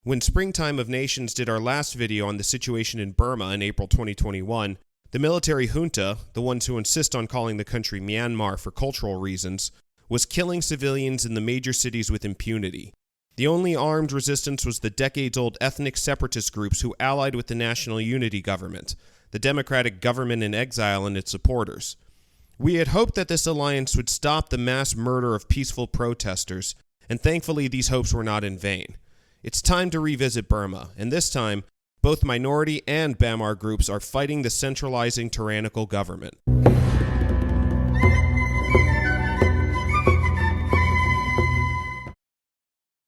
When Springtime of Nations did our last video on the situation in Burma in April 2021, the military junta, the ones who insist on calling the country Myanmar for cultural reasons, was killing civilians in the major cities with impunity. The only armed resistance was the decades-old ethnic separatist groups who allied with the National Unity Government, the democratic government in exile and its supporters. We had hoped that this alliance would stop the mass murder of peaceful protesters, and thankfully these hopes were not in vain. It's time to revisit Burma, and this time, both minority and Bamar groups are fighting the centralizing tyrannical government.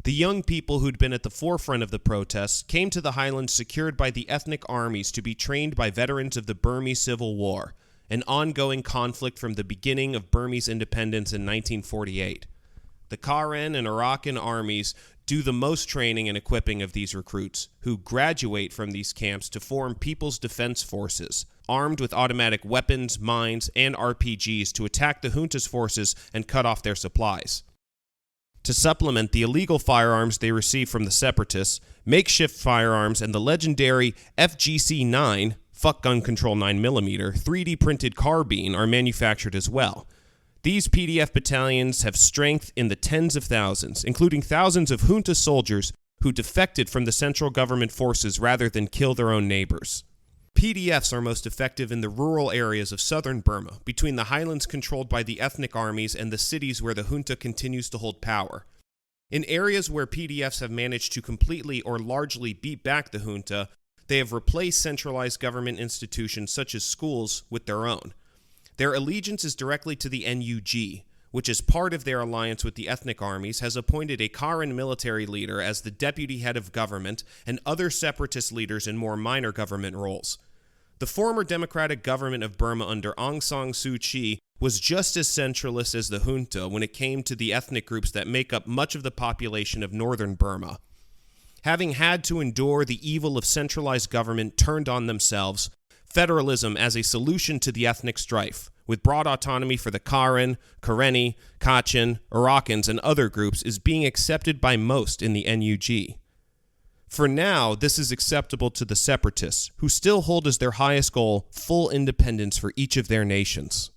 The young people who'd been at the forefront of the protests came to the highlands secured by the ethnic armies to be trained by veterans of the Burmese Civil War, an ongoing conflict from the beginning of Burmese independence in 1948. The Karen and Arakan armies do the most training and equipping of these recruits, who graduate from these camps to form People's Defense Forces, armed with automatic weapons, mines, and RPGs to attack the junta's forces and cut off their supplies. To supplement the illegal firearms they receive from the separatists, makeshift firearms and the legendary FGC-9, Fuck Gun Control 9mm, 3D printed carbine are manufactured as well. These PDF battalions have strength in the tens of thousands, including thousands of junta soldiers who defected from the central government forces rather than kill their own neighbors. PDFs are most effective in the rural areas of southern Burma, between the highlands controlled by the ethnic armies and the cities where the junta continues to hold power. In areas where PDFs have managed to completely or largely beat back the junta, they have replaced centralized government institutions such as schools with their own. Their allegiance is directly to the NUG, which as part of their alliance with the ethnic armies has appointed a Karen military leader as the deputy head of government and other separatist leaders in more minor government roles. The former democratic government of Burma under Aung San Suu Kyi was just as centralist as the junta when it came to the ethnic groups that make up much of the population of northern Burma. Having had to endure the evil of centralized government turned on themselves, federalism as a solution to the ethnic strife, with broad autonomy for the Karen, Karenni, Kachin, Arakans, and other groups is being accepted by most in the NUG. For now, this is acceptable to the separatists, who still hold as their highest goal full independence for each of their nations.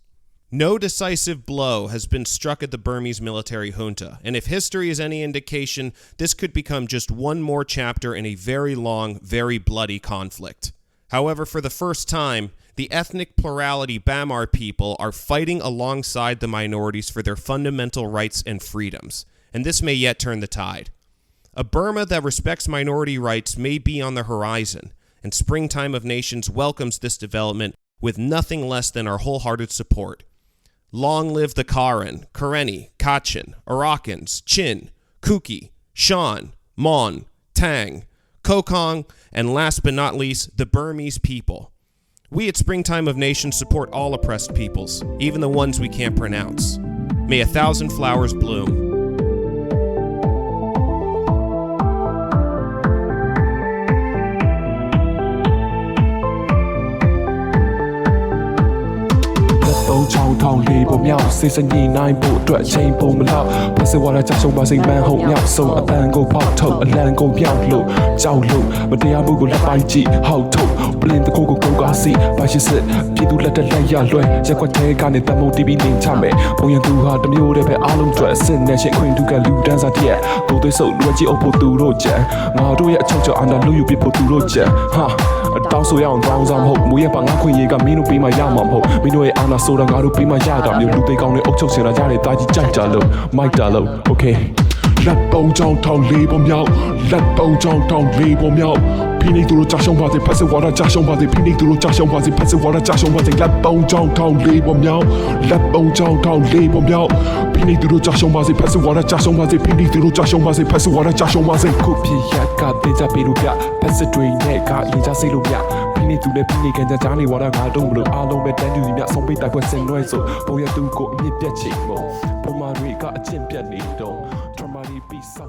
No decisive blow has been struck at the Burmese military junta, and if history is any indication, this could become just one more chapter in a very long, very bloody conflict. However, for the first time, the ethnic plurality Bamar people are fighting alongside the minorities for their fundamental rights and freedoms, and this may yet turn the tide. A Burma that respects minority rights may be on the horizon, and Springtime of Nations welcomes this development with nothing less than our wholehearted support. Long live the Karen, Karenni, Kachin, Arakans, Chin, Kuki, Shan, Mon, Tang, Kokong, and last but not least, the Burmese people. We at Springtime of Nations support all oppressed peoples, even the ones we can't pronounce. May 1,000 flowers bloom. Chào thảo lì bồm nhau, xây dựng nhì nai bộ trọi chain bồm lao. Bà sẽ qua lại chắc trong bà sinh mang hậu nhau, sông ở tan go pop thầu, ở lan go nhau lộ, chào lộ. Bà đi áo bù của lại bài chị hậu thầu, bà lên tới cô có xị, bà chỉ sự, khi tu lại lại ya lôi, chắc qua thế cả nên ta mong đi bên mình cha mẹ, bông yang tu hà đam yêu để phải áo lông trọi sinh nè chuyện khuyên tu cả lưu đan ra thiệt, cô tôi sợ luôn chỉ ô bồ tu rồi chả, ngào đôi trong chỗ anh đã lưu yêu biết bồ tu rồi chả, ha. Tao số yao rong rong hậu, mũi bằng ngã khuyên gì cả minu pi mà yao mỏm hậu, minu ăn là số đang ngã pi mà yao đậm, nhiều lúc tây con này ốc trong sườn là ra để ta chỉ chân trả lời, mai trả lời, ok. Lật bầu trong thòng lì bom nhau, lật bầu trong thòng lì bom nhau. Pini tu lo cha shong ba de passe wa cha shong ba de pini tu lo cha shong ba de passe wa cha shong ba de lật bầu trong thòng lì bom nhau, lật bầu trong thòng lì bom nhau. Pini tu lo cha shong ba de passe wa cha shong ba de pini tu lo cha shong ba de passe wa cha shong ba de. Copy yat ka de cha pi lu pya, passe train ne ka li cha sei lu pya. Pini tu le pini kan cha cha ni wa da ga dong lu a long be tan yu nya song pi tai phwet sen noi so. Bo ya tu ko a myit pyat ching mo. Bo ma ri ka a chin pyat ni dong. Trauma ri pi sao